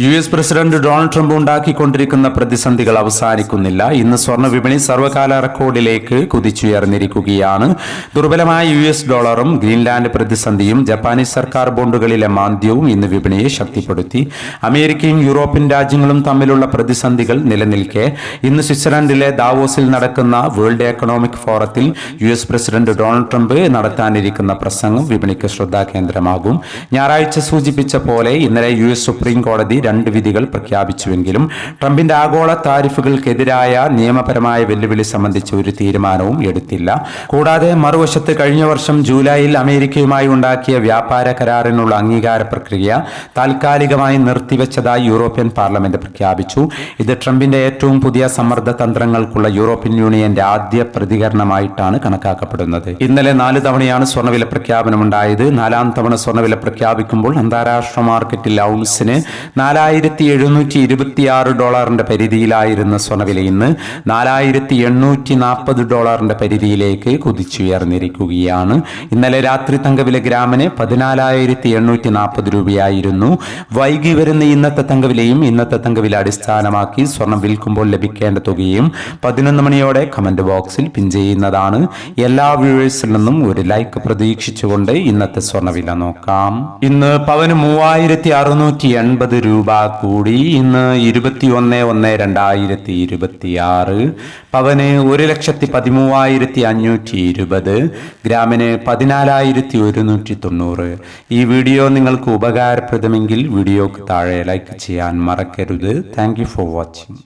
US president Donald Trump ഉണ്ടാക്കിക്കൊണ്ടിരിക്കുന്ന പ്രതിസന്ധികൾ അവസാനിക്കുന്നില്ല. ഇന്ന് സ്വർണ്ണ വിപണി സർവകാല റെക്കോർഡിലേക്ക് കുതിച്ചുയർന്നിരിക്കുകയാണ്. ദുർബലമായ US ഡോളറും ഗ്രീൻലാൻഡ് പ്രതിസന്ധിയും ജപ്പാനീസ് സർക്കാർ ബോണ്ടുകളിലെ മാന്ദ്യവും ഇന്ന് വിപണിയെ ശക്തിപ്പെടുത്തി. അമേരിക്കയും യൂറോപ്യൻ രാജ്യങ്ങളും തമ്മിലുള്ള പ്രതിസന്ധികൾ നിലനിൽക്കെ ഇന്ന് സ്വിറ്റ്സർലൻഡിലെ ദാവോസിൽ നടക്കുന്ന വേൾഡ് എക്കണോമിക് ഫോറത്തിൽ US പ്രസിഡന്റ് ഡൊണാൾഡ് ട്രംപ് നടത്താനിരിക്കുന്ന പ്രസംഗം വിപണിക്ക് ശ്രദ്ധാകേന്ദ്രമാകും. ഞായറാഴ്ച സൂചിപ്പിച്ച പോലെ ഇന്നലെ US സുപ്രീം കോടതി രണ്ട് വിധികൾ പ്രഖ്യാപിച്ചുവെങ്കിലും ട്രംപിന്റെ ആഗോള താരിഫുകൾക്കെതിരായ നിയമപരമായ വെല്ലുവിളി സംബന്ധിച്ച് ഒരു തീരുമാനവും എടുത്തില്ല. കൂടാതെ മറുവശത്ത് കഴിഞ്ഞ വർഷം ജൂലൈയിൽ അമേരിക്കയുമായി ഉണ്ടാക്കിയ വ്യാപാര കരാറിനുള്ള അംഗീകാര പ്രക്രിയ താൽക്കാലികമായി നിർത്തിവെച്ചതായി യൂറോപ്യൻ പാർലമെന്റ് പ്രഖ്യാപിച്ചു. ഇത് ട്രംപിന്റെ ഏറ്റവും പുതിയ സമ്മർദ്ദ തന്ത്രങ്ങൾക്കുള്ള യൂറോപ്യൻ യൂണിയന്റെ ആദ്യ പ്രതികരണമായിട്ടാണ് കണക്കാക്കപ്പെടുന്നത്. ഇന്നലെ 4 തവണയാണ് സ്വർണ്ണവില പ്രഖ്യാപനമുണ്ടായത്. 4ാം തവണ സ്വർണ്ണവില പ്രഖ്യാപിക്കുമ്പോൾ അന്താരാഷ്ട്ര മാർക്കറ്റിൽ ഔൺസിന് $4,726 പരിധിയിലായിരുന്ന സ്വർണ്ണവില ഇന്ന് $4,840 പരിധിയിലേക്ക് കുതിച്ചുയർന്നിരിക്കുകയാണ്. ഇന്നലെ രാത്രി തങ്കവില ഗ്രാമിന് 14,840 രൂപയായിരുന്നു. വൈകി വരുന്ന ഇന്നത്തെ തങ്കവിലയും ഇന്നത്തെ തങ്കവില അടിസ്ഥാനമാക്കി സ്വർണം വിൽക്കുമ്പോൾ ലഭിക്കേണ്ട തുകയും 11 മണിയോടെ കമന്റ് ബോക്സിൽ പിൻ ചെയ്യുന്നതാണ്. എല്ലാ വ്യൂവേഴ്സിൽ നിന്നും ഒരു ലൈക്ക് പ്രതീക്ഷിച്ചുകൊണ്ട് ഇന്നത്തെ സ്വർണ്ണവില നോക്കാം. ഇന്ന് പവന് 3,680 രൂപ കൂടി. ഇന്ന് 21/1/2026. പവന് 1,13,520. ഗ്രാമിന് 14,190. ഈ വീഡിയോ നിങ്ങൾക്ക് ഉപകാരപ്രദമെങ്കിൽ വീഡിയോക്ക് താഴെ ലൈക്ക് ചെയ്യാൻ മറക്കരുത്. Thank you for watching.